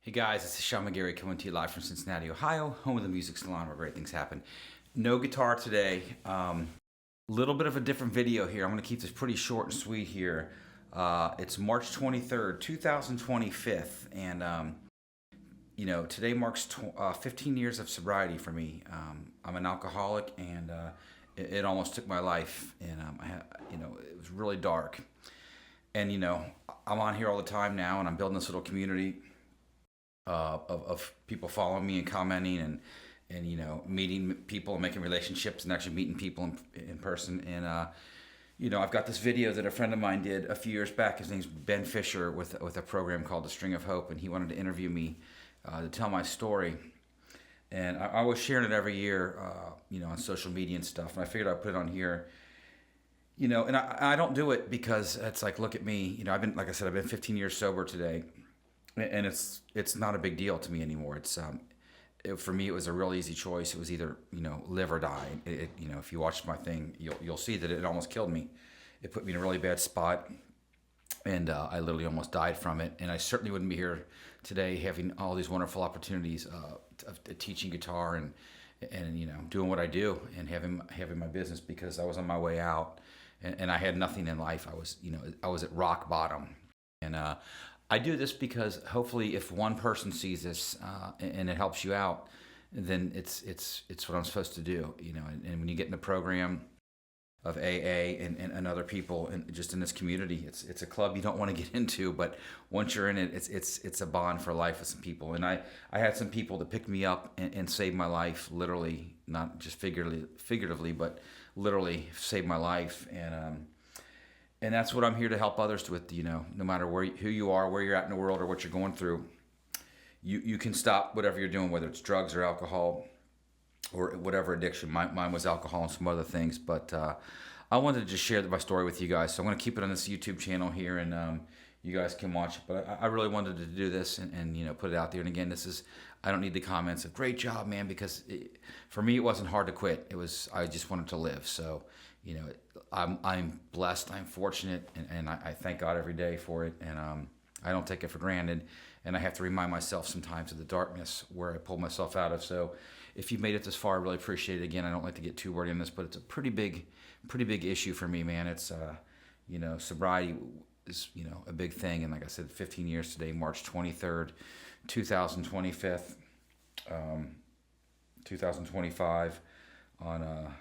Hey guys, this is Sean McGarry coming to you live from Cincinnati, Ohio, home of the Music Salon where great things happen. No guitar today. Little bit of a different video here. I'm going to keep this pretty short and sweet here. It's March 23rd, 2025, and today marks 15 years of sobriety for me. I'm an alcoholic, and it almost took my life, and it was really dark. And I'm on here all the time now, and I'm building this little community of people following me and commenting and meeting people and making relationships and actually meeting people in person. And I've got this video that a friend of mine did a few years back. His name's Ben Fisher with a program called The String of Hope, and he wanted to interview me to tell my story. And I was sharing it every year, on social media and stuff. And I figured I'd put it on here. And I don't do it because it's like, look at me. I've been 15 years sober today. And it's not a big deal to me anymore. For me, it was a real easy choice. It was either live or die. If you watch my thing, you'll see that it almost killed me. It put me in a really bad spot, and I literally almost died from it. And I certainly wouldn't be here today having all these wonderful opportunities of teaching guitar and doing what I do and having my business, because I was on my way out and I had nothing in life. I was at rock bottom, and I do this because hopefully if one person sees this and it helps you out, then it's what I'm supposed to do, and when you get in the program of AA and other people and just in this community, it's a club you don't want to get into, but once you're in it, it's a bond for life with some people. And I had some people that picked me up and saved my life, literally, not just figuratively, but literally saved my life. And that's what I'm here to help others with, no matter who you are, where you're at in the world, or what you're going through. You can stop whatever you're doing, whether it's drugs or alcohol or whatever addiction. Mine was alcohol and some other things. But I wanted to just share my story with you guys. So I'm going to keep it on this YouTube channel here, and you guys can watch it. But I really wanted to do this and put it out there. And again, I don't need the comments of "great job, man," because for me it wasn't hard to quit. I just wanted to live. So I'm blessed, I'm fortunate, and I thank God every day for it, and I don't take it for granted, and I have to remind myself sometimes of the darkness where I pulled myself out of. So if you've made it this far, I really appreciate it. Again, I don't like to get too wordy on this, but it's a pretty big issue for me, man. It's sobriety is a big thing, and like I said, 15 years today, March 23rd, 2025 on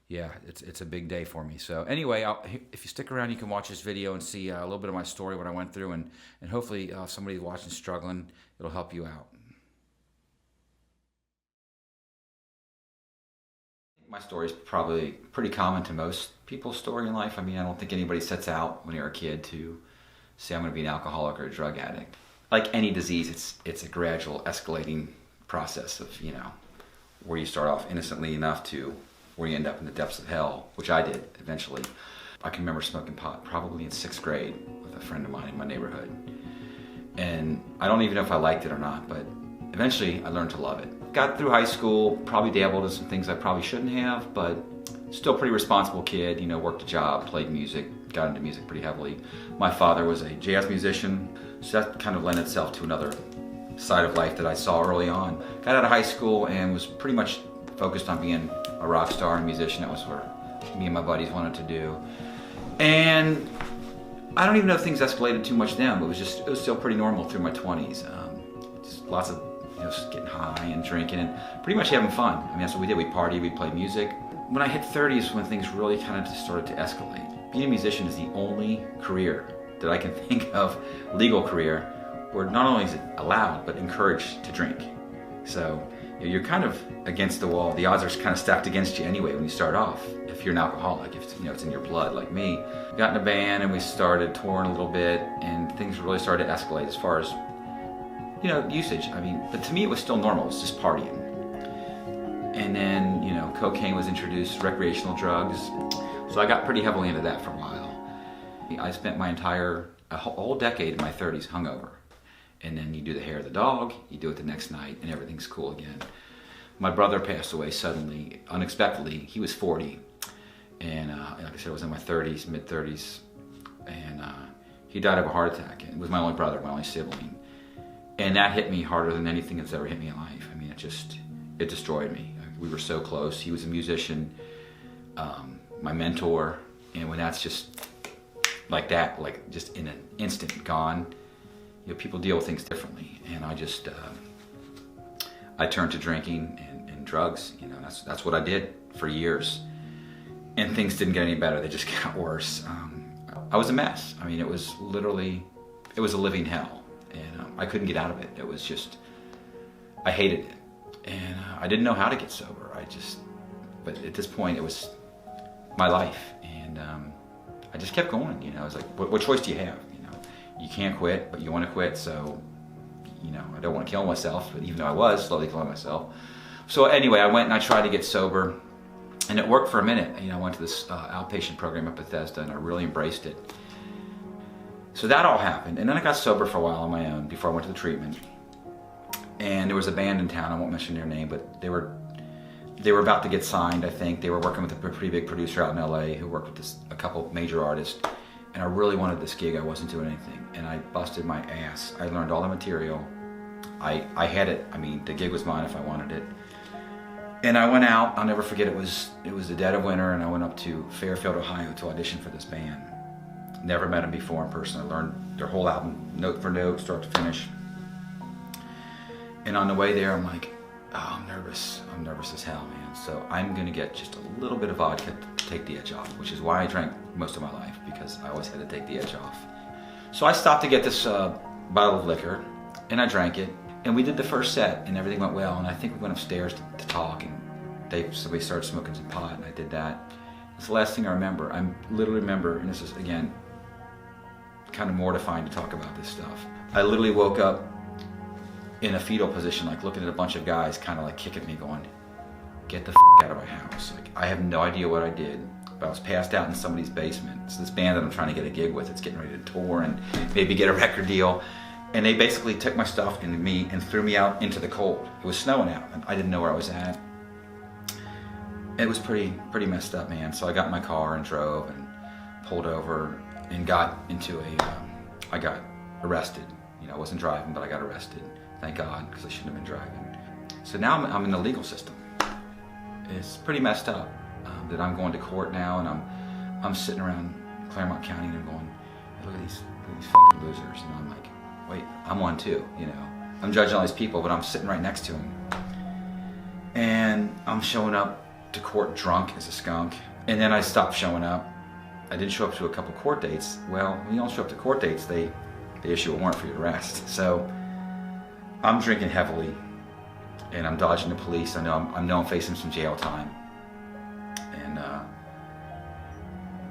yeah, it's a big day for me. So anyway, if you stick around, you can watch this video and see a little bit of my story, what I went through, and hopefully somebody watching struggling, it'll help you out. My story is probably pretty common to most people's story in life. I mean, I don't think anybody sets out when you're a kid to say, I'm going to be an alcoholic or a drug addict. Like any disease, it's a gradual escalating process of, where you start off innocently enough to where you end up in the depths of hell, which I did eventually. I can remember smoking pot probably in 6th grade with a friend of mine in my neighborhood. And I don't even know if I liked it or not, but eventually I learned to love it. Got through high school, probably dabbled in some things I probably shouldn't have, but still pretty responsible kid, worked a job, played music, got into music pretty heavily. My father was a jazz musician, so that kind of lent itself to another side of life that I saw early on. Got out of high school and was pretty much focused on being a rock star and musician. That was what me and my buddies wanted to do. And I don't even know if things escalated too much then, but it was still pretty normal through my 20s. Just lots of just getting high and drinking and pretty much having fun. I mean, that's what we did. We partied, we played music. When I hit 30s, when things really kind of just started to escalate. Being a musician is the only career that I can think of, legal career, where not only is it allowed, but encouraged to drink. So you're kind of against the wall. The odds are kind of stacked against you anyway when you start off. If you're an alcoholic, if it's in your blood like me. Got in a band and we started touring a little bit, and things really started to escalate as far as usage. I mean, but to me it was still normal. It was just partying. And then cocaine was introduced, recreational drugs. So I got pretty heavily into that for a while. I spent a whole decade in my 30s hungover. And then you do the hair of the dog, you do it the next night, and everything's cool again. My brother passed away suddenly, unexpectedly. He was 40, and like I said, I was in my 30s, mid-30s, and he died of a heart attack. It was my only brother, my only sibling. And that hit me harder than anything that's ever hit me in life. I mean, it destroyed me. We were so close. He was a musician, my mentor, and when that's just like that, like just in an instant gone, you know, people deal with things differently. And I turned to drinking and drugs. You know, that's what I did for years. And things didn't get any better. They just got worse. I was a mess. I mean, it was a living hell. And I couldn't get out of it. It was just, I hated it. And I didn't know how to get sober. But at this point, it was my life. And I just kept going, you know. I was like, what choice do you have? You know, you can't quit, but you want to quit. So, you know, I don't want to kill myself, but even though I was slowly killing myself. So anyway, I went and I tried to get sober, and it worked for a minute. You know, I went to this outpatient program at Bethesda, and I really embraced it. So that all happened, and then I got sober for a while on my own before I went to the treatment. And there was a band in town, I won't mention their name, but they were about to get signed, I think. They were working with a pretty big producer out in LA who worked with a couple major artists. And I really wanted this gig. I wasn't doing anything. And I busted my ass. I learned all the material. I had it. I mean, the gig was mine if I wanted it. And I went out. I'll never forget, it was the dead of winter, and I went up to Fairfield, Ohio to audition for this band. Never met them before in person. I learned their whole album, note for note, start to finish. And on the way there, I'm like, oh, I'm nervous. I'm nervous as hell, man. So I'm gonna get just a little bit of vodka to take the edge off, which is why I drank most of my life, because I always had to take the edge off. So I stopped to get this bottle of liquor, and I drank it. And we did the first set, and everything went well. And I think we went upstairs to talk, and somebody started smoking some pot, and I did that. It's the last thing I remember. I literally remember, and this is, again, kind of mortifying to talk about this stuff. I literally woke up in a fetal position, like looking at a bunch of guys kind of like kicking me, going, get the out of my house. Like, I have no idea what I did, but I was passed out in somebody's basement. It's this band that I'm trying to get a gig with. It's getting ready to tour and maybe get a record deal. And they basically took my stuff and me and threw me out into the cold. It was snowing out, and I didn't know where I was at. It was pretty messed up, man. So I got in my car and drove and pulled over and got into I got arrested. You know, I wasn't driving, but I got arrested. Thank God, because I shouldn't have been driving. So now I'm in the legal system. It's pretty messed up that I'm going to court now, and I'm sitting around Claremont County and I'm going, hey, look at these fucking losers. And I'm like, wait, I'm one too, you know. I'm judging all these people, but I'm sitting right next to them. And I'm showing up to court drunk as a skunk. And then I stopped showing up. I didn't show up to a couple court dates. Well, when you don't show up to court dates, they issue a warrant for your arrest. So I'm drinking heavily, and I'm dodging the police. I know I'm facing some jail time. And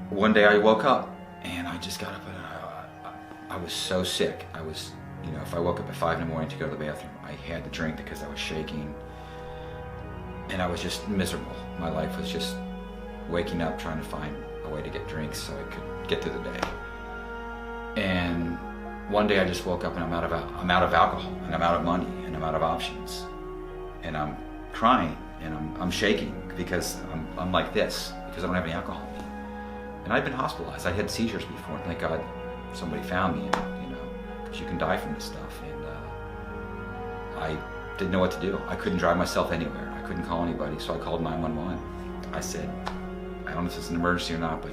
one day I woke up, and I just got up, and I was so sick. I was, you know, if I woke up at 5 in the morning to go to the bathroom, I had to drink because I was shaking. And I was just miserable. My life was just waking up trying to find a way to get drinks so I could get through the day. And one day I just woke up and I'm out of alcohol, and I'm out of money, and I'm out of options. And I'm crying, and I'm shaking because I'm like this, because I don't have any alcohol in me. And I've been hospitalized. I had seizures before, and thank God somebody found me, and, you know, because you can die from this stuff. And I didn't know what to do. I couldn't drive myself anywhere. I couldn't call anybody, so I called 911. I said, I don't know if it's an emergency or not, but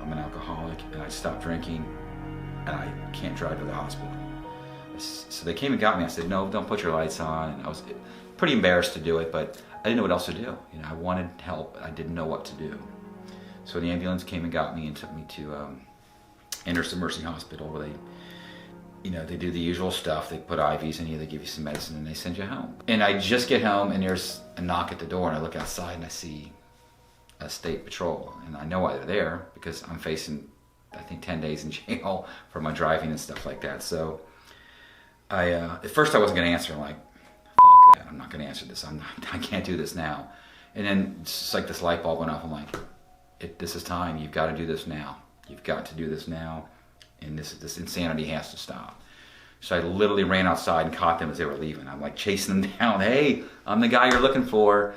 I'm an alcoholic, and I stopped drinking, and I can't drive to the hospital. So they came and got me. I said, no, don't put your lights on. And I was pretty embarrassed to do it, but I didn't know what else to do. You know, I wanted help. I didn't know what to do. So the ambulance came and got me and took me to Anderson Mercy Hospital, where they do the usual stuff. They put IVs in you, they give you some medicine, and they send you home. And I just get home, and there's a knock at the door, and I look outside, and I see a state patrol. And I know why they're there, because I'm facing, I think, 10 days in jail for my driving and stuff like that. So at first I wasn't going to answer. I'm like, fuck that, I'm not going to answer this. I can't do this now. And then it's like this light bulb went off. I'm like, this is time. You've got to do this now. You've got to do this now. And this insanity has to stop. So I literally ran outside and caught them as they were leaving. I'm like chasing them down. Hey, I'm the guy you're looking for.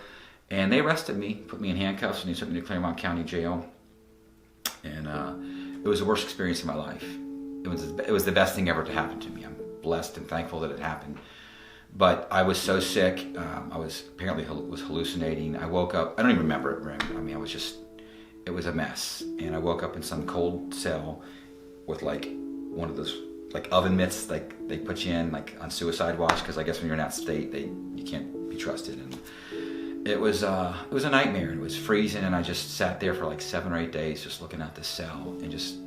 And they arrested me, put me in handcuffs, and they took me to Claremont County Jail. And it was the worst experience of my life. It was the best thing ever to happen to me. blessed and thankful that it happened. But I was so sick. I was apparently was hallucinating. I woke up. I don't even remember it, Rim. I mean, it was a mess. And I woke up in some cold cell with like one of those like oven mitts like they put you in like on suicide watch, because I guess when you're in that state, you can't be trusted. And it was a nightmare. It was freezing, and I just sat there for like 7 or 8 days just looking at this cell and just,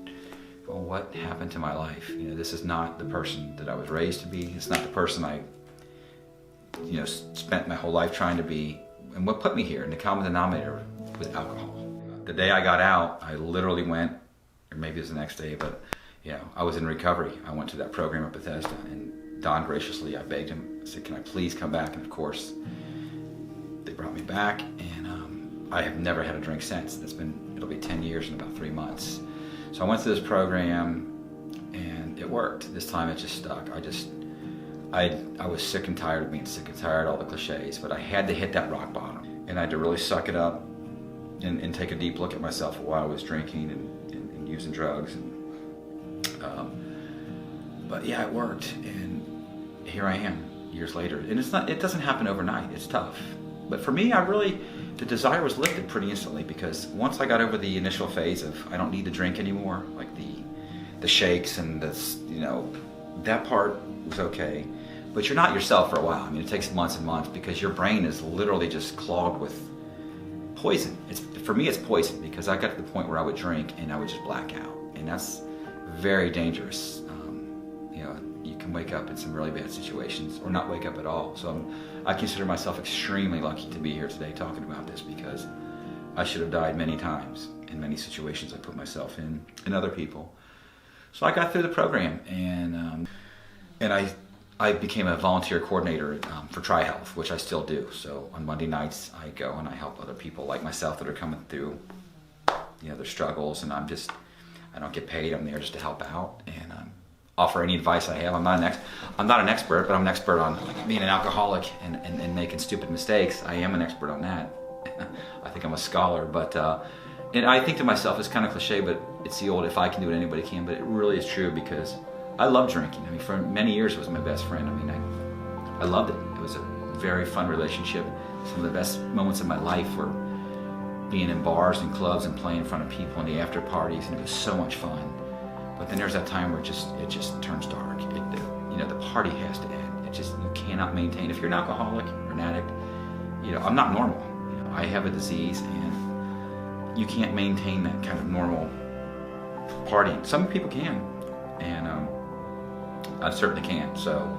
well, what happened to my life? You know, this is not the person that I was raised to be. It's not the person I, you know, spent my whole life trying to be. And what put me here, and the common denominator was alcohol. The day I got out, I literally went, or maybe it was the next day, but you know, I was in recovery. I went to that program at Bethesda, and Don graciously, I begged him, I said, can I please come back? And of course, they brought me back, and I have never had a drink since. It'll be 10 years in about 3 months. So I went to this program, and it worked. This time it just stuck. I was sick and tired of being sick and tired of all the cliches, but I had to hit that rock bottom, and I had to really suck it up and take a deep look at myself while I was drinking and using drugs. But yeah, it worked, and here I am years later. And it doesn't happen overnight. It's tough. But for me, the desire was lifted pretty instantly, because once I got over the initial phase of I don't need to drink anymore, like the shakes and this, you know, that part was okay. But you're not yourself for a while. I mean, it takes months and months, because your brain is literally just clogged with poison. For me, it's poison, because I got to the point where I would drink and I would just black out, and that's very dangerous. You know, you can wake up in some really bad situations, or not wake up at all. So I consider myself extremely lucky to be here today talking about this, because I should have died many times in many situations I put myself in, and other people. So I got through the program, and I became a volunteer coordinator for TriHealth, which I still do. So on Monday nights, I go and I help other people like myself that are coming through, you know, their struggles, and I don't get paid. I'm there just to help out and offer any advice I have. I'm not an expert, but I'm an expert on being an alcoholic and making stupid mistakes. I am an expert on that. I think I'm a scholar, but and I think to myself, it's kind of cliche, but it's the old, if I can do it, anybody can. But it really is true, because I love drinking. I mean, for many years, it was my best friend. I mean, I loved it. It was a very fun relationship. Some of the best moments of my life were being in bars and clubs and playing in front of people in the after parties, and it was so much fun. But then there's that time where it just turns dark. You know, the party has to end. You cannot maintain. If you're an alcoholic or an addict, you know, I'm not normal. You know, I have a disease, and you can't maintain that kind of normal partying. Some people can, and I certainly can. So,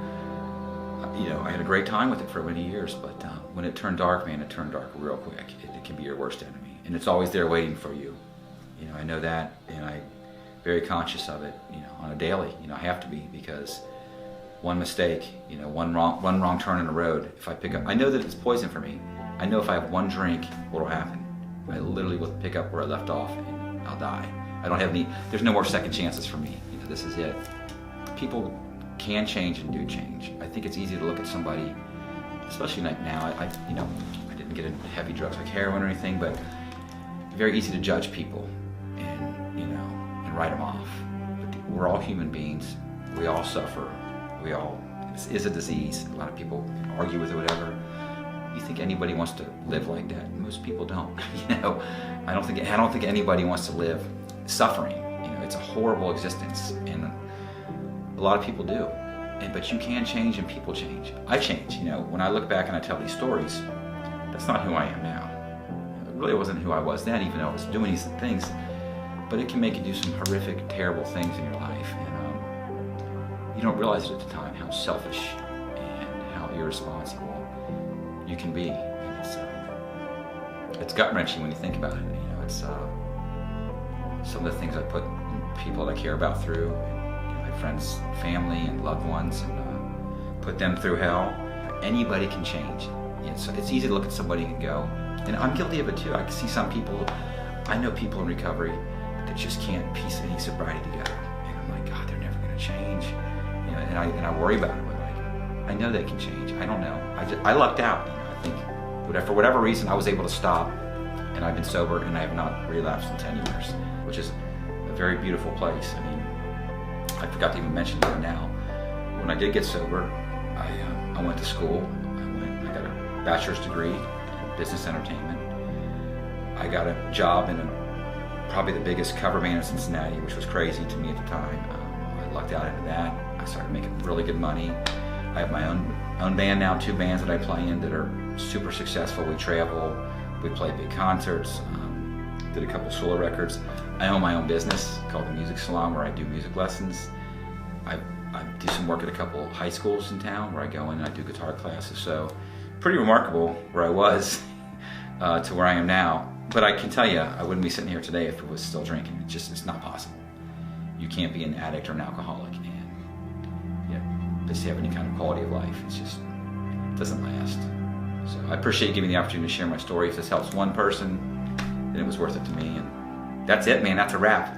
you know, I had a great time with it for many years, but when it turned dark, man, it turned dark real quick. It can be your worst enemy, and it's always there waiting for you. You know, I know that, and I'm very conscious of it, you know, on a daily. You know, I have to be, because one mistake, you know, one wrong turn in the road, if I pick up, I know that it's poison for me. I know if I have one drink, what will happen? I literally will pick up where I left off, and I'll die. There's no more second chances for me. You know, this is it. People can change and do change. I think it's easy to look at somebody, especially like now. I didn't get into heavy drugs like heroin or anything, but very easy to judge people and, you know, and write them off. But we're all human beings. We all suffer. This is a disease. A lot of people argue with it, whatever. You think anybody wants to live like that? Most people don't. You know, I don't think anybody wants to live suffering. You know, it's a horrible existence, and a lot of people do. But you can change, and people change. I change. You know, when I look back and I tell these stories, that's not who I am now. It really wasn't who I was then, even though I was doing these things. But it can make you do some horrific, terrible things in your life, and you don't realize it at the time how selfish and how irresponsible you can be. And it's gut-wrenching when you think about it. You know, it's some of the things I put people that I care about through, my friends, family, and loved ones, and put them through hell. Anybody can change. It's easy to look at somebody and go, and I'm guilty of it too. I can see some people, I know people in recovery that just can't piece any sobriety together, and I'm like, God, they're never going to change. You know, and I worry about it, but like, I know they can change. I don't know. I lucked out. You know, I think for whatever reason, I was able to stop, and I've been sober, and I have not relapsed in 10 years, which is a very beautiful place. I mean, I forgot to even mention here now, when I did get sober, I went to school. I got a bachelor's degree in business entertainment. I got a job in probably the biggest cover band in Cincinnati, which was crazy to me at the time. I lucked out into that. I started making really good money. I have my own band now, 2 bands that I play in that are super successful. We travel, we play big concerts, did a couple solo records. I own my own business called The Music Salon, where I do music lessons. I do some work at a couple high schools in town where I go in and I do guitar classes. So pretty remarkable where I was to where I am now. But I can tell you, I wouldn't be sitting here today if I was still drinking. It's not possible. You can't be an addict or an alcoholic and just have any kind of quality of life. It doesn't last. So I appreciate giving me the opportunity to share my story. If this helps one person, then it was worth it to me. And that's it, man. That's a wrap.